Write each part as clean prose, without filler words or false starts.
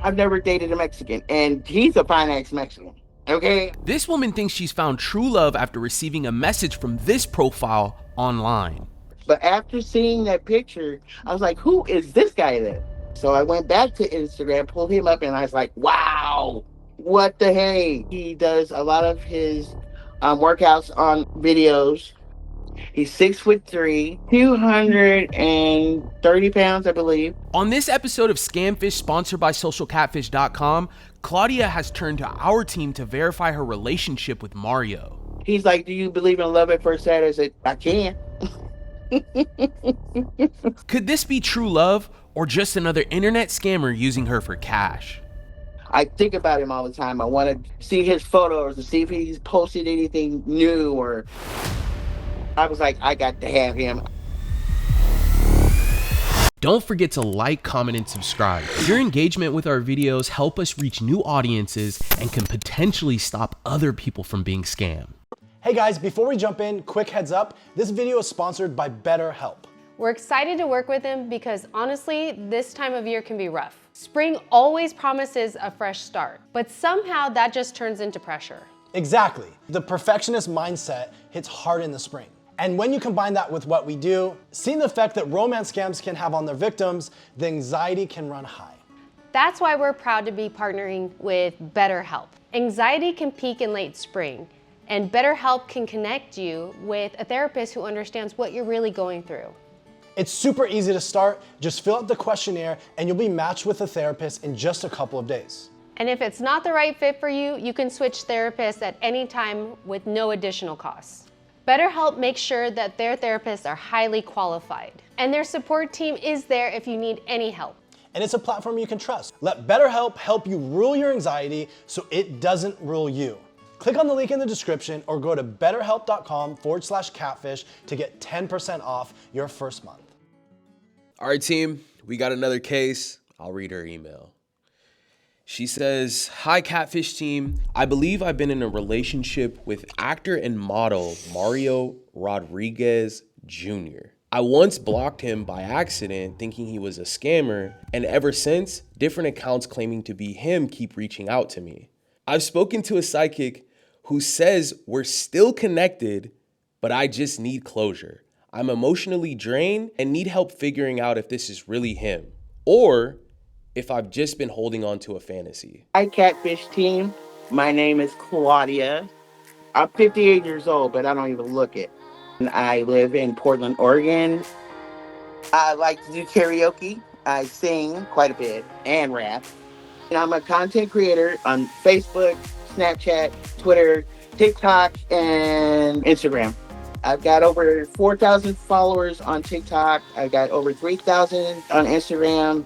I've never dated a Mexican, and he's a fine ass Mexican. Okay. This woman thinks she's found true love after receiving a message from this profile online. But after seeing that picture, I was like, who is this guy then? So I went back to Instagram, pulled him up, and I was like, wow, what the hey? He does a lot of his workouts on videos. He's 6'3", 230 pounds, I believe. On this episode of Scamfish, sponsored by socialcatfish.com, Claudia has turned to our team to verify her relationship with Mario. He's like, do you believe in love at first sight? I said, I can. Could this be true love or just another internet scammer using her for cash? I think about him all the time. I want to see his photos to see if he's posted anything new, or I was like, I got to have him. Don't forget to like, comment, and subscribe. Your engagement with our videos help us reach new audiences and can potentially stop other people from being scammed. Hey guys, before we jump in, quick heads up, this video is sponsored by BetterHelp. We're excited to work with him because honestly, this time of year can be rough. Spring always promises a fresh start, but somehow that just turns into pressure. Exactly. The perfectionist mindset hits hard in the spring. And when you combine that with what we do, seeing the effect that romance scams can have on their victims, the anxiety can run high. That's why we're proud to be partnering with BetterHelp. Anxiety can peak in late spring, and BetterHelp can connect you with a therapist who understands what you're really going through. It's super easy to start. Just fill out the questionnaire and you'll be matched with a therapist in just a couple of days. And if it's not the right fit for you, you can switch therapists at any time with no additional costs. BetterHelp makes sure that their therapists are highly qualified, and their support team is there if you need any help. And it's a platform you can trust. Let BetterHelp help you rule your anxiety so it doesn't rule you. Click on the link in the description or go to betterhelp.com/catfish to get 10% off your first month. All right, team, we got another case. I'll read her email. She says, "Hi, Catfish team. I believe I've been in a relationship with actor and model Mario Rodriguez Jr. I once blocked him by accident thinking he was a scammer, and ever since, different accounts claiming to be him keep reaching out to me. I've spoken to a psychic who says we're still connected, but I just need closure. I'm emotionally drained and need help figuring out if this is really him, or if I've just been holding on to a fantasy." Hi, Catfish team. My name is Claudia. I'm 58 years old, but I don't even look it. And I live in Portland, Oregon. I like to do karaoke. I sing quite a bit and rap. And I'm a content creator on Facebook, Snapchat, Twitter, TikTok, and Instagram. I've got over 4,000 followers on TikTok. I've got over 3,000 on Instagram.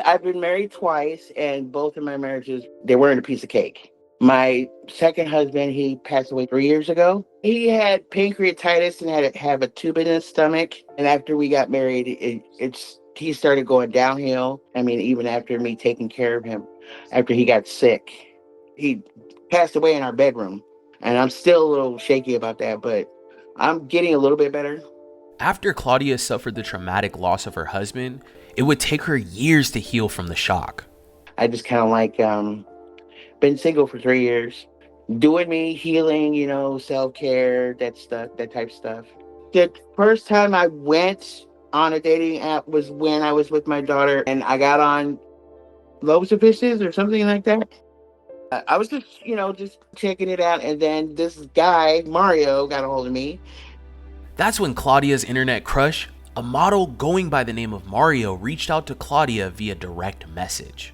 I've been married twice, and both of my marriages, they weren't a piece of cake. My second husband, he passed away 3 years ago. He had pancreatitis and had to have a tube in his stomach. And after we got married, he started going downhill. I mean, even after me taking care of him, after he got sick, he passed away in our bedroom. And I'm still a little shaky about that, but I'm getting a little bit better. After Claudia suffered the traumatic loss of her husband, it would take her years to heal from the shock. I just kind of like been single for 3 years, doing me, healing, self-care, that stuff, that type of stuff. The first time I went on a dating app was when I was with my daughter, and I got on Loaves of Fishes or something like that. I was just checking it out, and then this guy, Mario, got a hold of me. That's when Claudia's internet crush, a model going by the name of Mario, reached out to Claudia via direct message.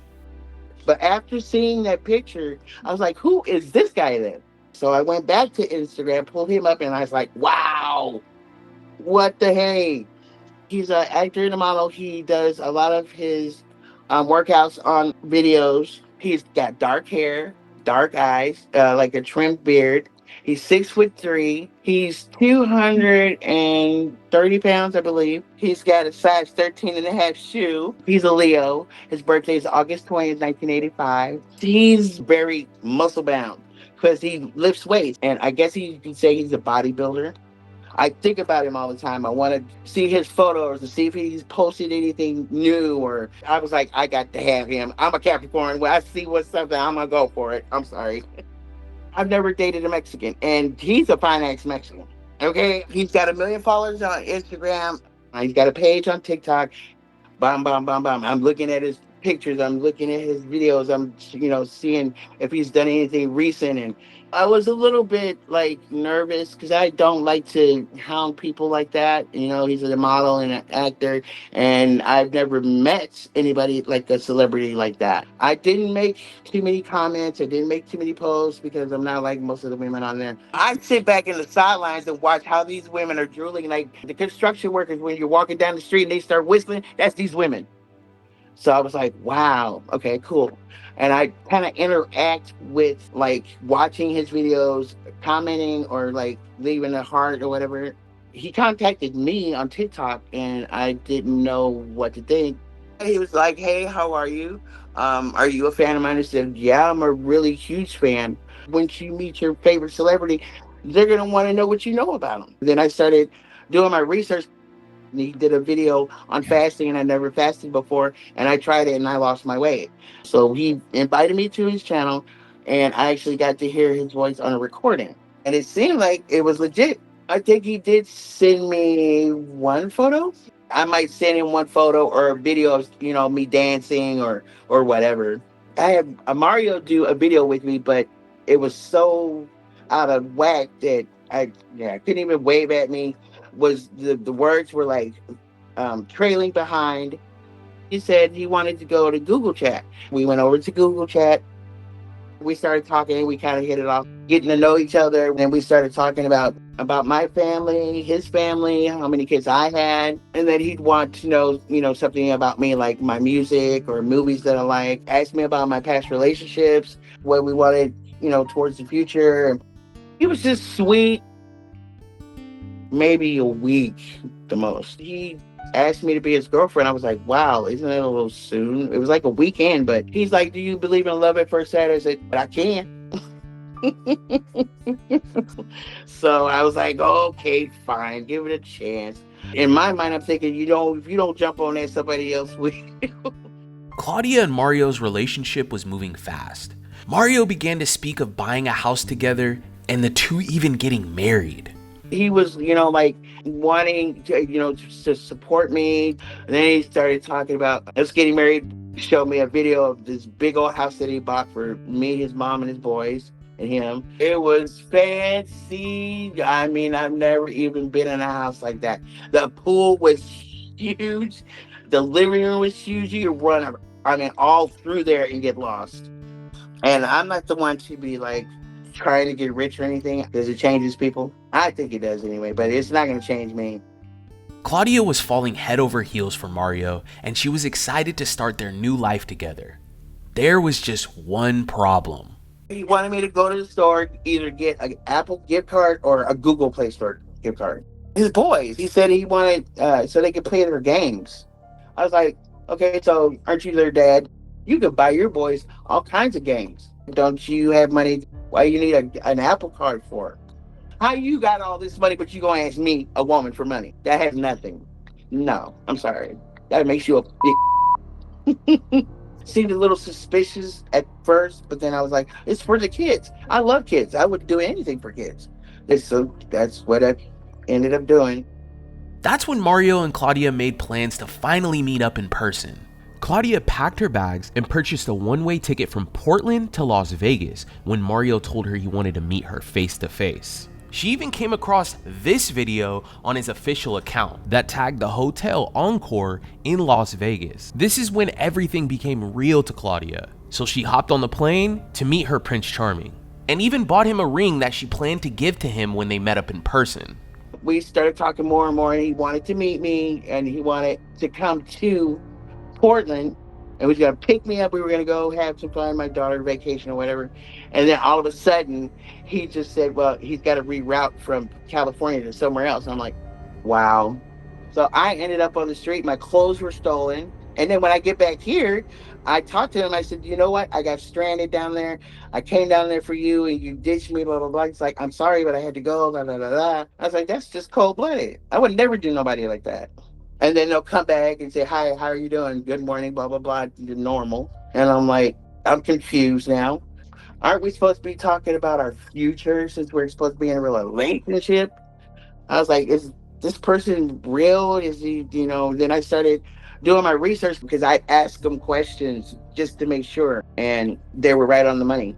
But after seeing that picture, I was like, who is this guy then? So I went back to Instagram, pulled him up, and I was like, wow, what the hey? He's an actor and a model. He does a lot of his workouts on videos. He's got dark hair, dark eyes, like a trimmed beard. He's 6'3". He's 230 pounds, I believe. He's got a size 13.5 shoe. He's a Leo. His birthday is August 20th, 1985. He's very muscle bound because he lifts weights. And I guess you could say he's a bodybuilder. I think about him all the time. I want to see his photos to see if he's posted anything new. Or I was like, I got to have him. I'm a Capricorn. When I see what's something, I'm gonna go for it. I'm sorry. I've never dated a Mexican, and he's a fine ass Mexican. Okay, he's got 1 million followers on Instagram. He's got a page on TikTok. Bam, bam, bam, bam. I'm looking at his pictures. I'm looking at his videos. I'm, seeing if he's done anything recent. And I was a little bit like nervous because I don't like to hound people like that. He's a model and an actor, and I've never met anybody like a celebrity like that. I didn't make too many comments. I didn't make too many posts because I'm not like most of the women on there. I sit back in the sidelines and watch how these women are drooling. Like the construction workers, when you're walking down the street and they start whistling, that's these women. So I was like, wow, okay, cool. And I kind of interact with like watching his videos, commenting, or like leaving a heart or whatever. He contacted me on TikTok and I didn't know what to think. He was like, hey, how are you? Are you a fan of mine? I said, yeah, I'm a really huge fan. Once you meet your favorite celebrity, they're going to want to know what you know about them. Then I started doing my research. He did a video on fasting, and I never fasted before, and I tried it and I lost my weight. So he invited me to his channel, and I actually got to hear his voice on a recording. And it seemed like it was legit. I think he did send me one photo. I might send him one photo or a video of, me dancing or whatever. I had a Mario do a video with me, but it was so out of whack that I couldn't even wave at me. Was the words were like trailing behind. He said he wanted to go to Google Chat. We went over to Google Chat. We started talking. We kind of hit it off, getting to know each other. And we started talking about my family, his family, how many kids I had, and that he'd want to know, something about me, like my music or movies that I like. Asked me about my past relationships, what we wanted, towards the future. He was just sweet. Maybe a week the most. He asked me to be his girlfriend. I was like, wow, isn't that a little soon? It was like a weekend, but he's like, do you believe in love at first sight? I said, but I can. So I was like, okay, fine, give it a chance. In my mind, I'm thinking, if you don't jump on that, somebody else will. Claudia and Mario's relationship was moving fast. Mario began to speak of buying a house together and the two even getting married. He was, like wanting to, to support me. And then he started talking about us getting married. He showed me a video of this big old house that he bought for me, his mom, and his boys, and him. It was fancy. I mean, I've never even been in a house like that. The pool was huge. The living room was huge. You could run, all through there and get lost. And I'm not the one to be like trying to get rich or anything. Does it changes people? I think it does anyway, but it's not going to change me. Claudia was falling head over heels for Mario, and she was excited to start their new life together. There was just one problem. He wanted me to go to the store, either get an Apple gift card or a Google Play Store gift card. His boys, he said he wanted so they could play their games. I was like, okay, so aren't you their dad? You could buy your boys all kinds of games. Don't you have money? Why you need an Apple card for? How you got all this money, but you gonna ask me, a woman, for money? That has nothing. No, I'm sorry. That makes you a big. Seemed a little suspicious at first, but then I was like, it's for the kids. I love kids. I would do anything for kids. So that's what I ended up doing. That's when Mario and Claudia made plans to finally meet up in person. Claudia packed her bags and purchased a one-way ticket from Portland to Las Vegas when Mario told her he wanted to meet her face to face. She even came across this video on his official account that tagged the Hotel Encore in Las Vegas. This is when everything became real to Claudia. So she hopped on the plane to meet her Prince Charming and even bought him a ring that she planned to give to him when they met up in person. We started talking more and more, and he wanted to meet me, and he wanted to come to Portland, and he was gonna pick me up. We were gonna go have some fun, my daughter vacation or whatever. And then all of a sudden, he just said, well, he's got to reroute from California to somewhere else. I'm like, wow. So I ended up on the street. My clothes were stolen. And then when I get back here, I talked to him. I said, you know what? I got stranded down there. I came down there for you and you ditched me, blah, blah, blah. He's like, I'm sorry, but I had to go, blah, blah, blah, blah. I was like, that's just cold blooded. I would never do nobody like that. And then they'll come back and say, hi, how are you doing? Good morning, blah, blah, blah. You're normal. And I'm like, I'm confused now. Aren't we supposed to be talking about our future since we're supposed to be in a relationship? I was like, is this person real? Is he, then I started doing my research because I asked them questions just to make sure. And they were right on the money.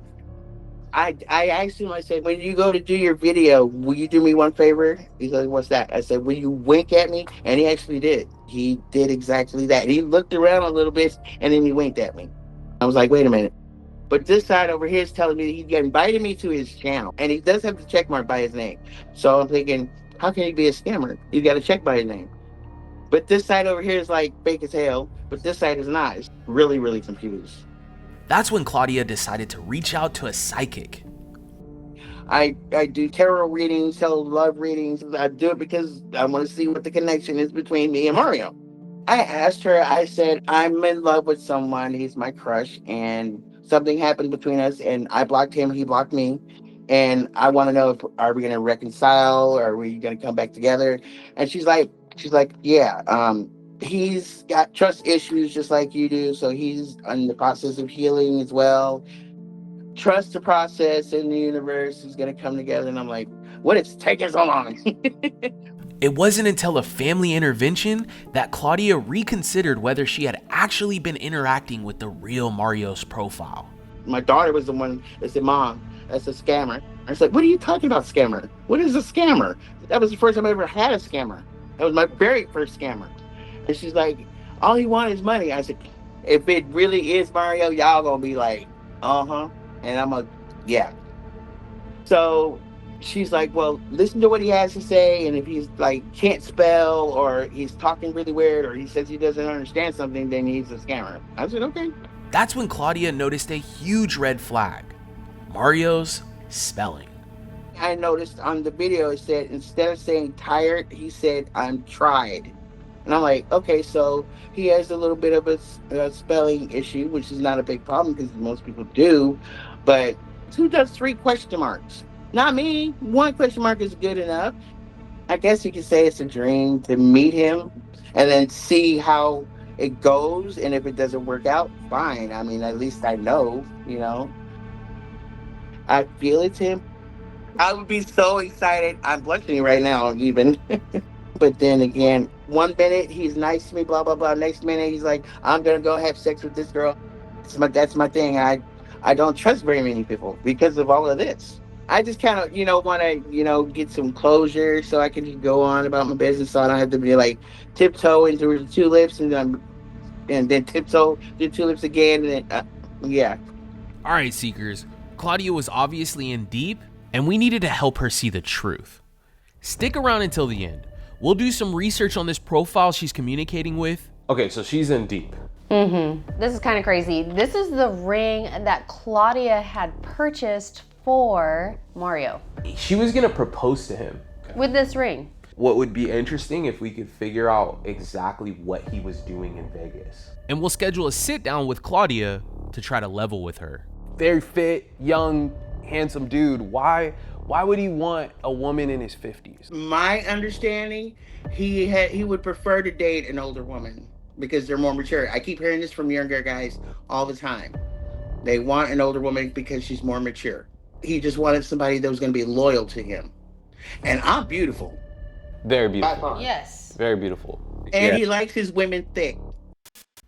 I asked him, I said, when you go to do your video, will you do me one favor? He said, what's that? I said, will you wink at me? And he actually did. He did exactly that. He looked around a little bit and then he winked at me. I was like, wait a minute. But this side over here is telling me that he invited me to his channel. And he does have the check mark by his name. So I'm thinking, how can he be a scammer? He's got a check by his name. But this side over here is like fake as hell. But this side is not. It's really, really confused. That's when Claudia decided to reach out to a psychic. I do tarot readings, love readings. I do it because I want to see what the connection is between me and Mario. I asked her, I said, I'm in love with someone. He's my crush. And something happened between us. And I blocked him. He blocked me. And I want to know, if are we going to reconcile? Or are we going to come back together? And she's like, yeah. He's got trust issues just like you do. So he's in the process of healing as well. Trust the process in the universe is going to come together. And I'm like, what is taking so long? It wasn't until a family intervention that Claudia reconsidered whether she had actually been interacting with the real Mario's profile. My daughter was the one that said, Mom, that's a scammer. I was like, what are you talking about, scammer? What is a scammer? That was the first time I ever had a scammer. That was my very first scammer. And she's like, all he wanted is money. I said, if it really is Mario, y'all gonna be like, uh-huh. And I'm like, yeah. So she's like, well, listen to what he has to say. And if he's like, can't spell, or he's talking really weird, or he says he doesn't understand something, then he's a scammer. I said, okay. That's when Claudia noticed a huge red flag: Mario's spelling. I noticed on the video, it said, instead of saying tired, he said, I'm tried. And I'm like, okay, so he has a little bit of a spelling issue, which is not a big problem because most people do. But who does 3 question marks? Not me. 1 question mark is good enough. I guess you could say it's a dream to meet him and then see how it goes. And if it doesn't work out, fine. I mean, at least I know, I feel it's him. I would be so excited. I'm blushing right now, even. But then again, 1 minute he's nice to me, blah, blah, blah. Next minute he's like, I'm going to go have sex with this girl. That's my thing. I don't trust very many people because of all of this. I just kind of, want to, get some closure so I can just go on about my business so I don't have to be like tiptoe into the tulips and then tiptoe the tulips again. And then, yeah. All right, Seekers. Claudia was obviously in deep, and we needed to help her see the truth. Stick around until the end. We'll do some research on this profile she's communicating with. Okay, so she's in deep. This is kind of crazy. This is the ring that Claudia had purchased for Mario. She was gonna propose to him With this ring. What would be interesting if we could figure out exactly what he was doing in Vegas. And we'll schedule a sit down with Claudia to try to level with her. Very fit, young, handsome dude. Why would he want a woman in his 50s? My understanding, he would prefer to date an older woman because they're more mature. I keep hearing this from younger guys all the time. They want an older woman because she's more mature. He just wanted somebody that was going to be loyal to him. And I'm beautiful. Very beautiful. Yes. Very beautiful. And he likes his women thick.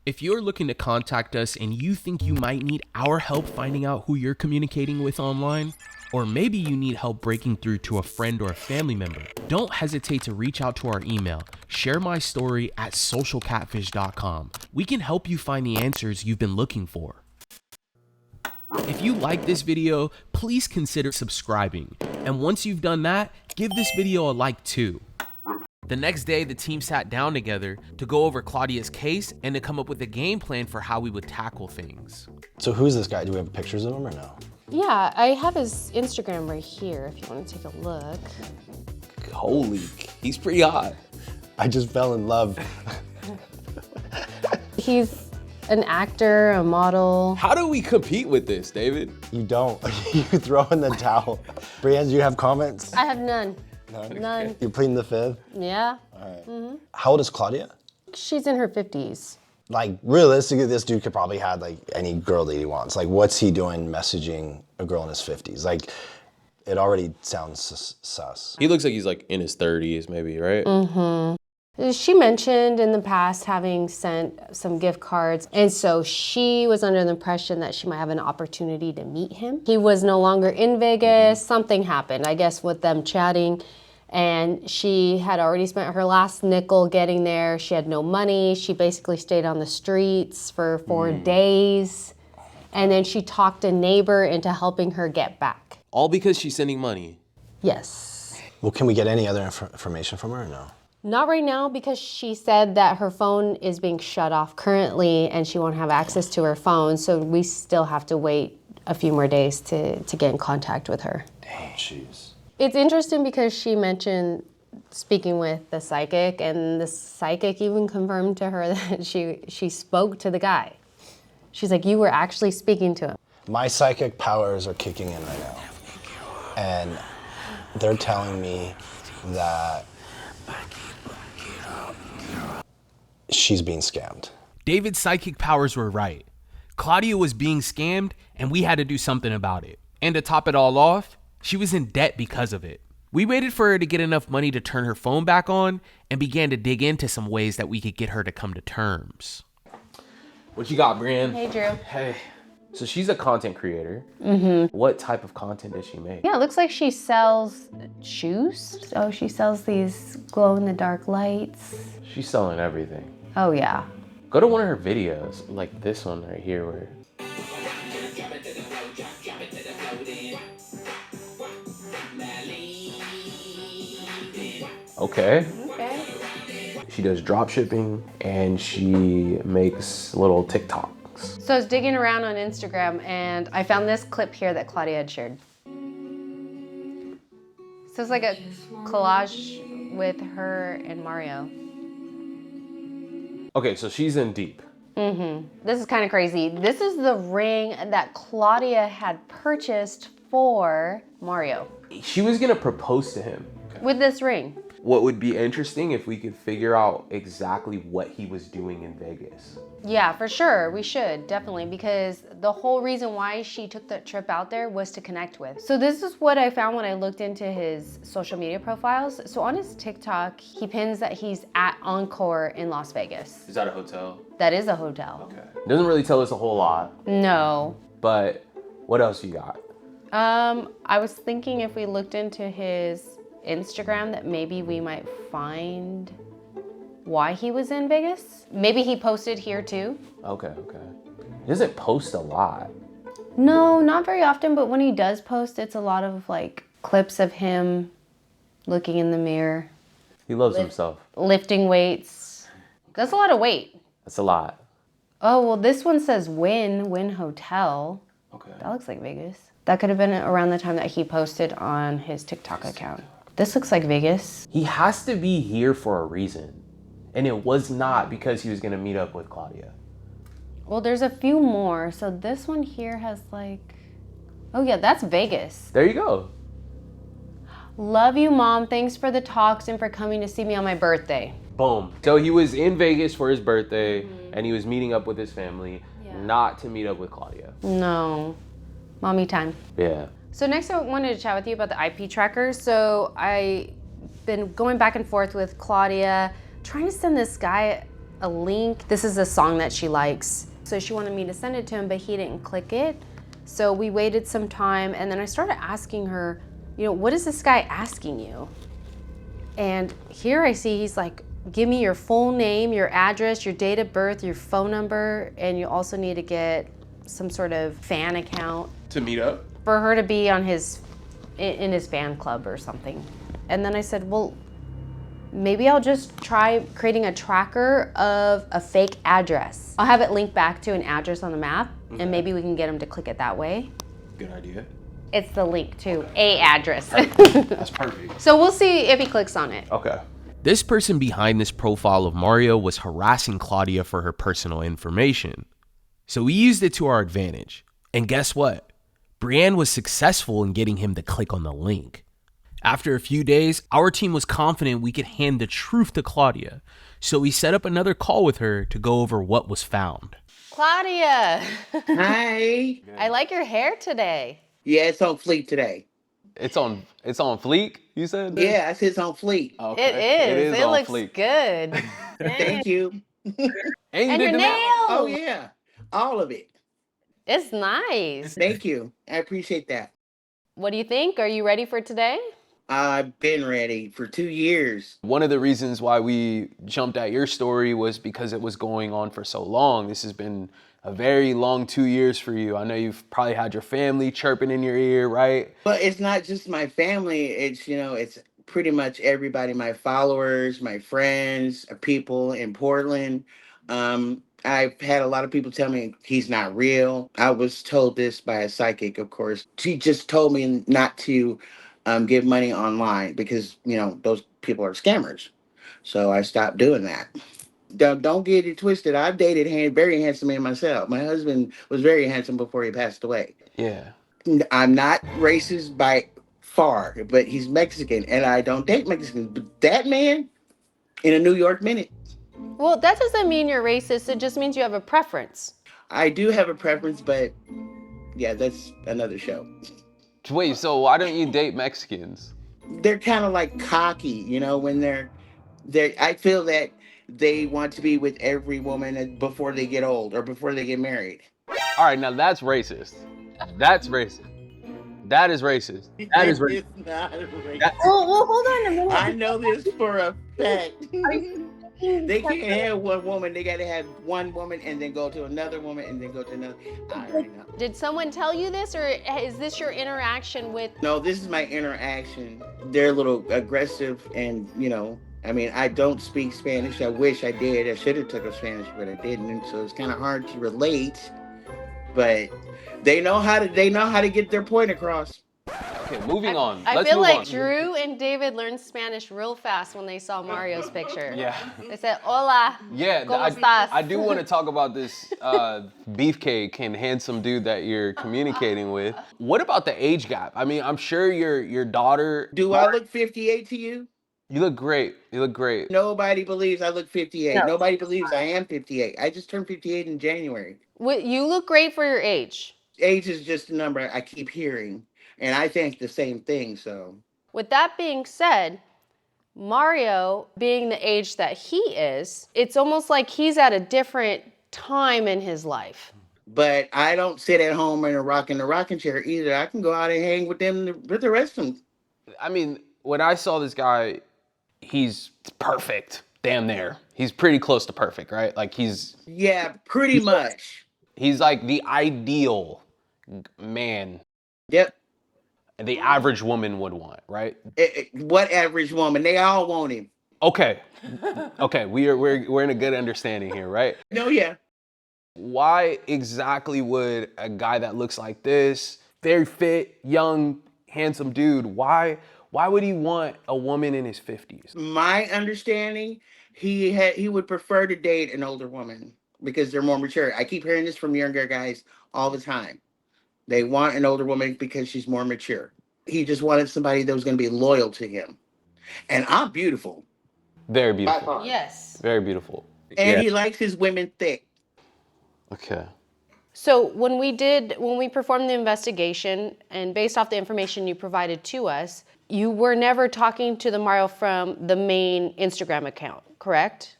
If you're looking to contact us and you think you might need our help finding out who you're communicating with online, or maybe you need help breaking through to a friend or a family member, don't hesitate to reach out to our email, sharemystory@socialcatfish.com. We can help you find the answers you've been looking for. If you like this video, please consider subscribing. And once you've done that, give this video a like too. The next day, the team sat down together to go over Claudia's case and to come up with a game plan for how we would tackle things. So who's this guy? Do we have pictures of him or no? Yeah, I have his Instagram right here if you want to take a look. Holy, he's pretty hot. I just fell in love. He's an actor, a model. How do we compete with this, David? You don't. You throw in the towel. Brienne, do you have comments? I have none. None? You're pleading the fifth? Yeah. How old is Claudia? She's in her 50s. Like, realistically, this dude could probably have, like, any girl that he wants. Like, what's he doing messaging a girl in his 50s? Like, it already sounds sus. He looks like he's like in his 30s maybe, right? She mentioned in the past having sent some gift cards, and so she was under the impression that she might have an opportunity to meet him. He was no longer in Vegas. Something happened, I guess, with them chatting, and she had already spent her last nickel getting there. She had no money. She basically stayed on the streets for 4 days, and then she talked a neighbor into helping her get back. All because she's sending money. Yes. Well, can we get any other information from her or no? Not right now, because she said that her phone is being shut off currently and she won't have access to her phone, so we still have to wait a few more days to get in contact with her. Dang, jeez. It's interesting because she mentioned speaking with the psychic, and the psychic even confirmed to her that she spoke to the guy. She's like, you were actually speaking to him. My psychic powers are kicking in right now. And they're telling me that she's being scammed. David's psychic powers were right. Claudia was being scammed, and we had to do something about it. And to top it all off, she was in debt because of it. We waited for her to get enough money to turn her phone back on and began to dig into some ways that we could get her to come to terms. What you got, Brienne? Hey, Drew. Hey. So she's a content creator. What type of content does she make? Yeah, it looks like she sells shoes. Oh, she sells these glow-in-the-dark lights. She's selling everything. Oh, yeah. Go to one of her videos, like this one right here where... Okay. She does drop shipping and she makes little TikToks. So I was digging around on Instagram and I found this clip here that Claudia had shared. So it's like a collage with her and Mario. Okay, so she's in deep. This is kind of crazy. This is the ring that Claudia had purchased for Mario She was gonna propose to him. with this ring. What would be interesting if we could figure out exactly what he was doing in Vegas. Yeah, for sure. We should, definitely, because the whole reason why she took that trip out there was to connect with. So this is what I found when I looked into his social media profiles. So on his TikTok, he pins that he's at Encore in Las Vegas. Is that a hotel? That is a hotel. Okay. Doesn't really tell us a whole lot, No. but what else you got? I was thinking if we looked into his Instagram that maybe we might find why he was in Vegas. Maybe he posted here too. Okay. He doesn't post a lot. No, not very often, but when he does post, it's a lot of like clips of him looking in the mirror, He loves himself. lifting weights. That's a lot of weight. That's a lot. Oh, well, this one says Wynn Hotel. Okay. That looks like Vegas. That could have been around the time that he posted on his TikTok account. This looks like Vegas. He has to be here for a reason. And it was not because he was gonna meet up with Claudia. Well, there's a few more. So this one here has like, oh yeah, that's Vegas. There you go. Love you, Mom. Thanks for the talks and for coming to see me on my birthday. Boom. So he was in Vegas for his birthday and he was meeting up with his family, not to meet up with Claudia. No, mommy time. Yeah. So next I wanted to chat with you about the IP tracker. So I've been going back and forth with Claudia, trying to send this guy a link. This is a song that she likes. So she wanted me to send it to him, but he didn't click it. So we waited some time and then I started asking her, what is this guy asking you? And here I see he's like, give me your full name, your address, your date of birth, your phone number, and you also need to get some sort of fan account. To meet up? For her to be on in his fan club or something. And then I said, well, maybe I'll just try creating a tracker of a fake address. I'll have it linked back to an address on the map, and maybe we can get him to click it that way. Good idea. It's the link to a address. That's perfect. So we'll see if he clicks on it. Okay. This person behind this profile of Mario was harassing Claudia for her personal information. So we used it to our advantage. And guess what? Brienne was successful in getting him to click on the link. After a few days, our team was confident we could hand the truth to Claudia. So we set up another call with her to go over what was found. Claudia, Hi. I like your hair today. Yeah, it's on fleek today. It's on fleek, you said? Yeah, I said it's on fleek. Okay. It is. It on looks fleek. good. Thank you. And you And did your the nails. Oh, nails. yeah. All of it. It's nice. Thank you. I appreciate that. What do you think? Are you ready for today? I've been ready for 2 years. One of the reasons why we jumped at your story was because it was going on for so long. This has been a very long 2 years for you. I know you've probably had your family chirping in your ear, right? But it's not just my family. It's pretty much everybody, my followers, my friends, people in Portland. I've had a lot of people tell me he's not real. I was told this by a psychic, of course. She just told me not to give money online because, those people are scammers. So I stopped doing that. Don't get it twisted. I've dated very handsome men myself. My husband was very handsome before he passed away. Yeah. I'm not racist by far, but he's Mexican, and I don't date Mexicans. But that man, in a New York minute, Well, that doesn't mean you're racist. It just means you have a preference. I do have a preference, but yeah, that's another show. Wait, so why don't you date Mexicans? They're kind of like cocky, when they're. I feel that they want to be with every woman before they get old or before they get married. All right, now that's racist. That's racist. That is racist. That is racist. It's not racist. Well, hold on a minute. I know this for a fact. They can't have one woman. They got to have one woman and then go to another woman and then go to another. I already know. Did someone tell you this, or is this your interaction with? No, this is my interaction. They're a little aggressive, and I don't speak Spanish. I wish I did. I should have took a Spanish, but I didn't. So it's kind of hard to relate. But they know how to get their point across. Okay, moving on. I Let's feel move like on. Drew and David learned Spanish real fast when they saw Mario's picture. Yeah. They said, "Hola, Yeah, ¿cómo estás?" I do want to talk about this beefcake and handsome dude that you're communicating with. What about the age gap? I mean, I'm sure your daughter. Do I look 58 to you? You look great. You look great. Nobody believes I look 58. No. Nobody believes I am 58. I just turned 58 in January. You look great for your age. Age is just a number I keep hearing, and I think the same thing. So With that being said, Mario, being the age that he is, it's almost like he's at a different time in his life. but I don't sit at home in a rocking chair either. I can go out and hang with them, with the rest of them. I mean, when I saw this guy, he's perfect. Damn near. He's pretty close to perfect, right? Like he's Yeah, pretty much. like the ideal man Yep. the average woman would want, right? What average woman? They all want him. Okay. Okay, we're in a good understanding here, right? No, yeah. Why exactly would a guy that looks like this, very fit, young, handsome dude, why would he want a woman in his 50s? My understanding, he would prefer to date an older woman because they're more mature. I keep hearing this from younger guys all the time. They want an older woman because she's more mature. He just wanted somebody that was going to be loyal to him. And I'm beautiful. Very By beautiful. far. Yes. Very beautiful. And he likes his women thick. Okay. So when we performed the investigation, and based off the information you provided to us, you were never talking to the Mario from the main Instagram account, correct?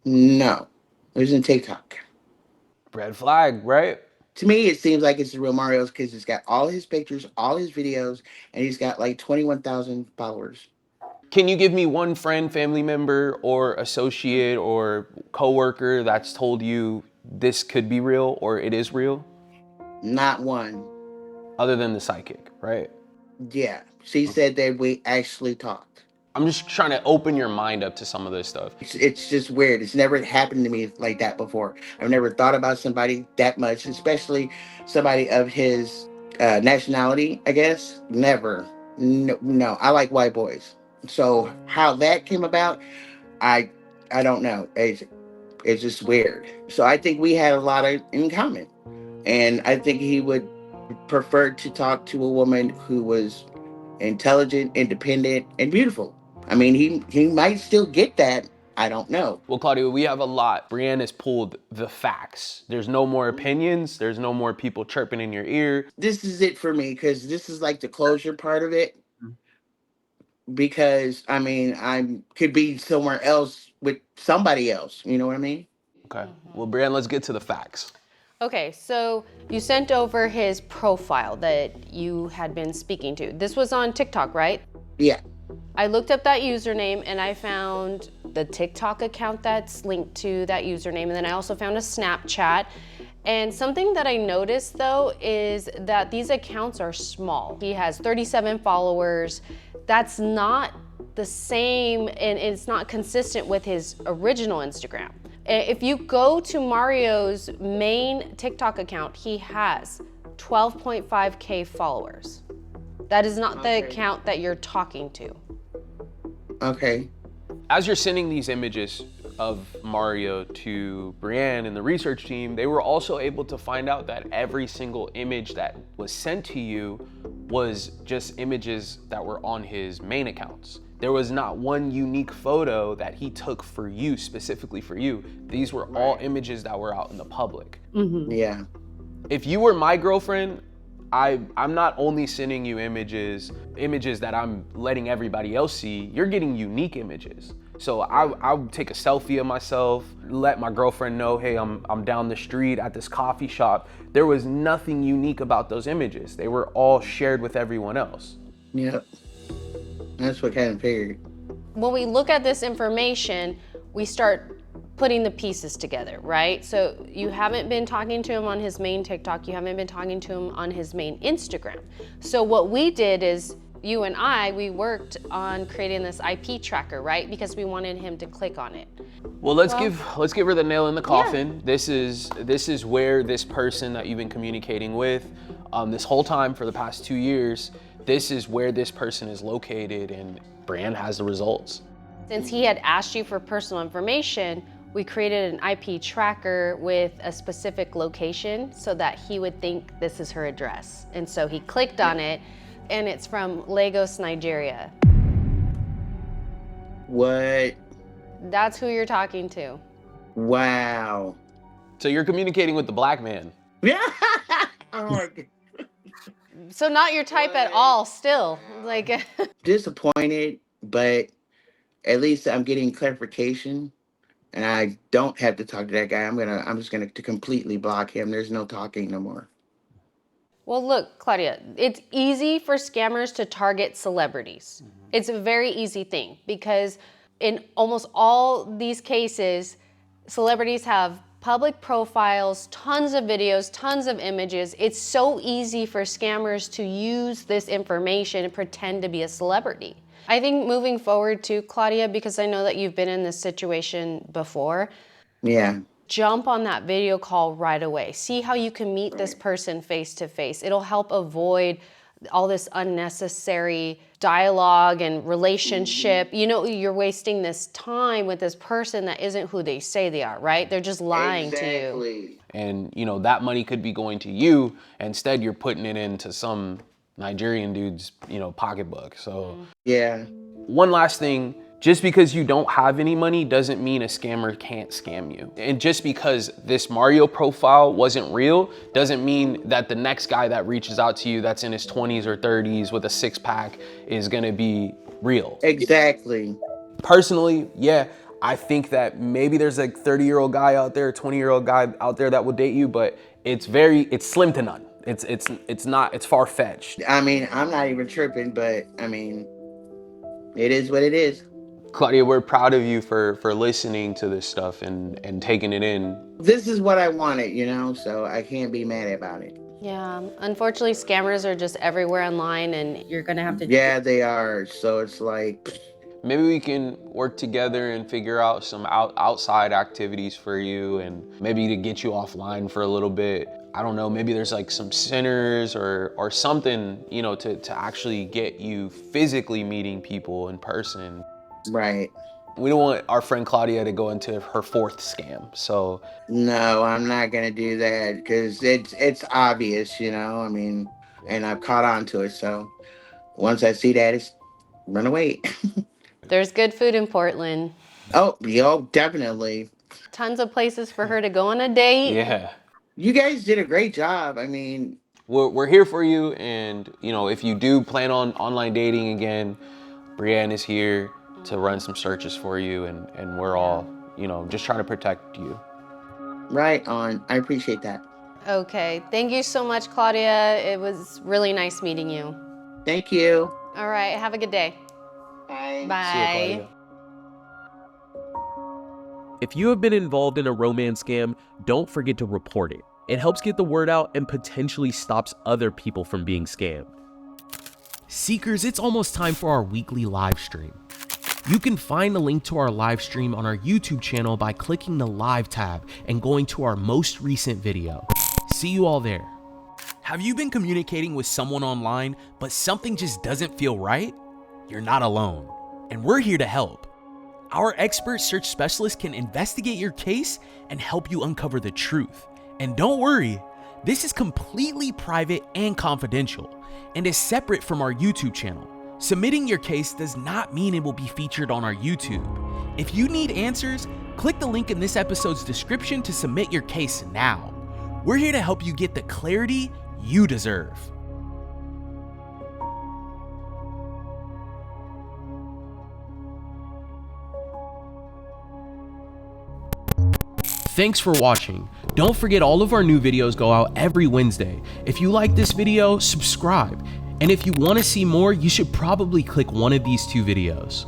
No. It was in TikTok. Red flag, right? To me, it seems like it's the real Mario's because it's got all his pictures, all his videos, and he's got like 21,000 followers. Can you give me one friend, family member, or associate or coworker that's told you this could be real or it is real? Not one. Other than the psychic, right? Yeah. She said that we actually talked. I'm just trying to open your mind up to some of this stuff. It's just weird. It's never happened to me like that before. I've never thought about somebody that much, especially somebody of his nationality, I guess. Never. No. I like white boys. So how that came about, I don't know. It's just weird. So I think we had a lot in common. And I think he would prefer to talk to a woman who was intelligent, independent, and beautiful. I mean, he might still get that. I don't know. Well, Claudia, we have a lot. Brienne has pulled the facts. There's no more opinions. There's no more people chirping in your ear. This is it for me because this is like the closure part of it. Because I mean, I could be somewhere else with somebody else. You know what I mean? Okay. Well, Brienne, let's get to the facts. Okay, so you sent over his profile that you had been speaking to. This was on TikTok, right? Yeah. I looked up that username and I found the TikTok account that's linked to that username. And then I also found a Snapchat. And something that I noticed though is that these accounts are small. He has 37 followers. That's not the same and it's not consistent with his original Instagram. If you go to Mario's main TikTok account, he has 12.5K followers. That is not the account that you're talking to. Okay. As you're sending these images of Mario to Brienne and the research team, they were also able to find out that every single image that was sent to you was just images that were on his main accounts. There was not one unique photo that he took for you, specifically for you. These were all images that were out in the public. Mm-hmm. Yeah. If you were my girlfriend, I'm not only sending you images that I'm letting everybody else see, you're getting unique images. So I would take a selfie of myself, let my girlfriend know, hey, I'm down the street at this coffee shop. There was nothing unique about those images. They were all shared with everyone else. Yep. That's what kind of figured. When we look at this information, we start putting the pieces together, right? So you haven't been talking to him on his main TikTok, you haven't been talking to him on his main Instagram. So what we did is, you and we worked on creating this IP tracker, right? Because we wanted him to click on it. Well, let's give her the nail in the coffin. Yeah. This is where this person that you've been communicating with this whole time for the past 2 years, this is where this person is located, and Brienne has the results. Since he had asked you for personal information, we created an IP tracker with a specific location so that he would think this is her address. And so he clicked on it, and it's from Lagos, Nigeria. What? That's who you're talking to. Wow. So you're communicating with the black man. Yeah. Oh, so not your type at all still. Like disappointed, but at least I'm getting clarification and I don't have to talk to that guy. I'm just gonna to completely block him. There's no talking no more. Well, look, Claudia, it's easy for scammers to target celebrities. Mm-hmm. It's a very easy thing because in almost all these cases, celebrities have public profiles, tons of videos, tons of images. It's so easy for scammers to use this information and pretend to be a celebrity. I think moving forward too, Claudia, because I know that you've been in this situation before. Yeah. Jump on that video call right away. See how you can meet this person face to face. It'll help avoid all this unnecessary dialogue and relationship. You know, you're wasting this time with this person that isn't who they say they are, right? They're just lying to you. And, you know, that money could be going to you. Instead, you're putting it into some Nigerian dude's, you know, pocketbook. So, yeah. One last thing. Just because you don't have any money doesn't mean a scammer can't scam you. And just because this Mario profile wasn't real doesn't mean that the next guy that reaches out to you that's in his 20s or 30s with a six-pack is gonna be real. Exactly. Personally, yeah, I think that maybe there's a 30-year-old guy out there, a 20-year-old guy out there that will date you, but it's slim to none. It's far-fetched. I mean, I'm not even tripping, but I mean, it is what it is. Claudia, we're proud of you for listening to this stuff and taking it in. This is what I wanted, you know, so I can't be mad about it. Yeah, unfortunately, scammers are just everywhere online, and you're gonna have to... Yeah, they are, so it's like... Maybe we can work together and figure out some outside activities for you, and maybe to get you offline for a little bit. I don't know, maybe there's like some centers or something, you know, to actually get you physically meeting people in person. Right. We don't want our friend Claudia to go into her fourth scam. So No, I'm not gonna do that because it's obvious, you know. I mean, and I've caught on to it. So once I see that, it's run away. There's good food in Portland. Oh, yo, definitely. Tons of places for her to go on a date. yeah, You guys did a great job. I mean, we're here for you. And, you know, if you do plan on online dating again, Brienne is here to run some searches for you. And we're all, you know, just trying to protect you. right on. I appreciate that. Okay, thank you so much, Claudia. It was really nice meeting you. Thank you. All right, have a good day. Bye. Bye. See you, Claudia. If you have been involved in a romance scam, don't forget to report it. It helps get the word out and potentially stops other people from being scammed. Seekers, it's almost time for our weekly live stream. You can find the link to our live stream on our YouTube channel by clicking the live tab and going to our most recent video. See you all there. Have you been communicating with someone online, but something just doesn't feel right? You're not alone, and we're here to help. Our expert search specialist can investigate your case and help you uncover the truth. And don't worry, this is completely private and confidential, and is separate from our YouTube channel. Submitting your case does not mean it will be featured on our YouTube. If you need answers, click the link in this episode's description to submit your case now. We're here to help you get the clarity you deserve. Thanks for watching. Don't forget all of our new videos go out every Wednesday. If you like this video, subscribe. And if you want to see more, you should probably click one of these two videos.